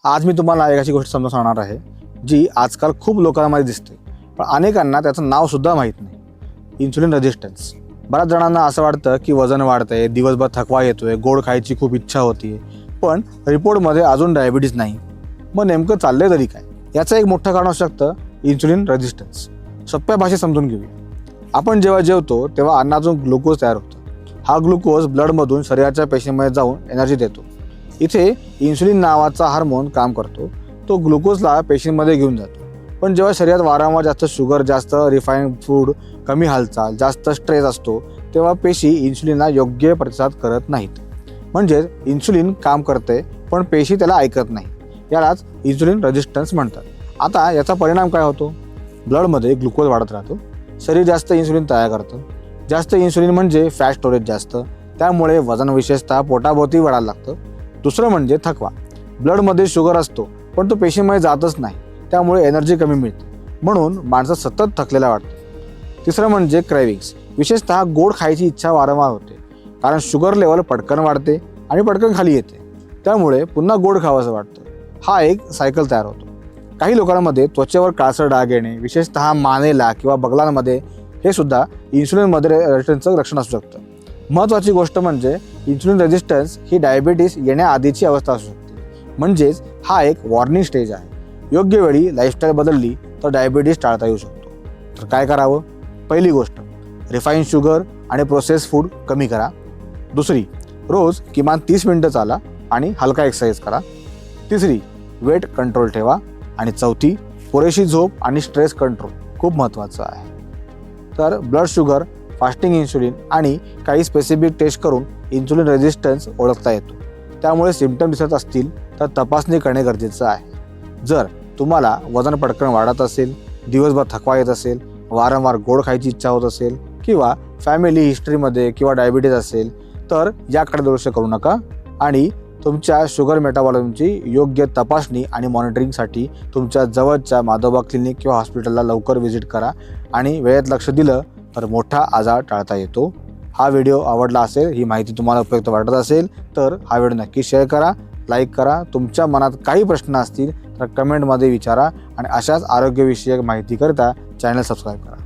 आज मी तुम्हाला एक अशी गोष्ट समजावून सांगणार आहे जी आजकाल खूप लोकांमध्ये दिसते, पण अनेकांना त्याचं नावसुद्धा माहीत नाही. Insulin resistance. बऱ्याच जणांना असं वाटतं की वजन वाढतंय, दिवसभर थकवा येतोय, गोड खायची खूप इच्छा होती, पण रिपोर्टमध्ये अजून डायबिटीज नाही. मग नेमकं चाललंय तरी काय? याचं एक मोठं कारण असू शकतं इन्सुलिन रेझिस्टन्स. सोप्या भाषेत समजून घेऊया. आपण जेव्हा जेवतो तेव्हा अन्नातून ग्लुकोज तयार होतो. हा ग्लुकोज ब्लडमधून शरीराच्या पेशींमध्ये जाऊन एनर्जी देतो. इथे इन्सुलिन नावाचा हार्मोन काम करतो. तो ग्लुकोजला पेशींमध्ये घेऊन जातो. पण जेव्हा शरीरात वारंवार जास्त शुगर, जास्त रिफाईंड फूड, कमी हालचाल, जास्त स्ट्रेस असतो, तेव्हा पेशी इन्सुलिनला योग्य प्रतिसाद करत नाहीत. म्हणजेच इन्सुलिन काम करते पण पेशी त्याला ऐकत नाही. यालाच इन्सुलिन रेझिस्टन्स म्हणतात. आता याचा परिणाम काय होतो? ब्लडमध्ये ग्लुकोज वाढत राहतो. शरीर जास्त इन्सुलिन तयार करतं. जास्त इन्सुलिन म्हणजे फॅट स्टोरेज जास्त, त्यामुळे वजन विशेषतः पोटाभोवती वाढायला लागतं. दुसरं म्हणजे थकवा. ब्लडमध्ये शुगर असतो पण तो पेशीमध्ये जातच नाही, त्यामुळे एनर्जी कमी मिळते, म्हणून माणसं सतत थकलेला वाटतं. तिसरं म्हणजे क्रेविंग्स. विशेषतः गोड खायची इच्छा वारंवार होते, कारण शुगर लेवल पटकन वाढते आणि पटकन खाली येते, त्यामुळे पुन्हा गोड खावंसं वाटतं. हा एक सायकल तयार होतो. काही लोकांमध्ये त्वचेवर काळसर डाग येणे, विशेषतः मानेला किंवा बगलांमध्ये, हे सुद्धा इन्सुलिनमध्ये रेझिस्टन्सचं लक्षण असू शकतं. महत्त्वाची गोष्ट म्हणजे इन्सुलिन रेझिस्टन्स ही डायबिटीस येण्याआधीची अवस्था असू शकते. म्हणजेच हा एक वॉर्निंग स्टेज आहे. योग्य वेळी लाईफस्टाईल बदलली तर डायबिटीस टाळता येऊ शकतो. तर काय करावं? पहिली गोष्ट, रिफाईंड शुगर आणि प्रोसेस फूड कमी करा. दुसरी, रोज किमान 30 मिनिटं चाला आणि हलका एक्सरसाइज करा. तिसरी, वेट कंट्रोल ठेवा. आणि चौथी, पुरेशी झोप आणि स्ट्रेस कंट्रोल खूप महत्त्वाचं आहे. तर ब्लड शुगर, फास्टिंग इन्सुलिन आणि काही स्पेसिफिक टेस्ट करून इन्सुलिन रेझिस्टन्स ओळखता येतो. त्यामुळे सिम्पटम दिसत असतील तर तपासणी करणे गरजेचं आहे. जर तुम्हाला वजन पटकन वाढत असेल, दिवसभर थकवा येत असेल, वारंवार गोड खायची इच्छा होत असेल किंवा फॅमिली हिस्ट्रीमध्ये किंवा डायबिटीज असेल तर याकडे दुर्लक्ष करू नका. आणि तुमच्या शुगर मेटाबॉलिझमची योग्य तपासणी आणि मॉनिटरिंगसाठी तुमच्या जवळच्या माधोबा क्लिनिक किंवा हॉस्पिटलला लवकर व्हिजिट करा. आणि वेळेत लक्ष दिलं तर मोठा आजार टाळता येतो. हा व्हिडिओ आवडला असेल, ही माहिती तुम्हाला उपयुक्त वाटत असेल तर हा व्हिडिओ नक्की शेअर करा, लाईक करा. तुमच्या मनात काही प्रश्न असतील तर कमेंटमध्ये विचारा आणि अशाच आरोग्यविषयक माहितीकरता चॅनल सबस्क्राईब करा.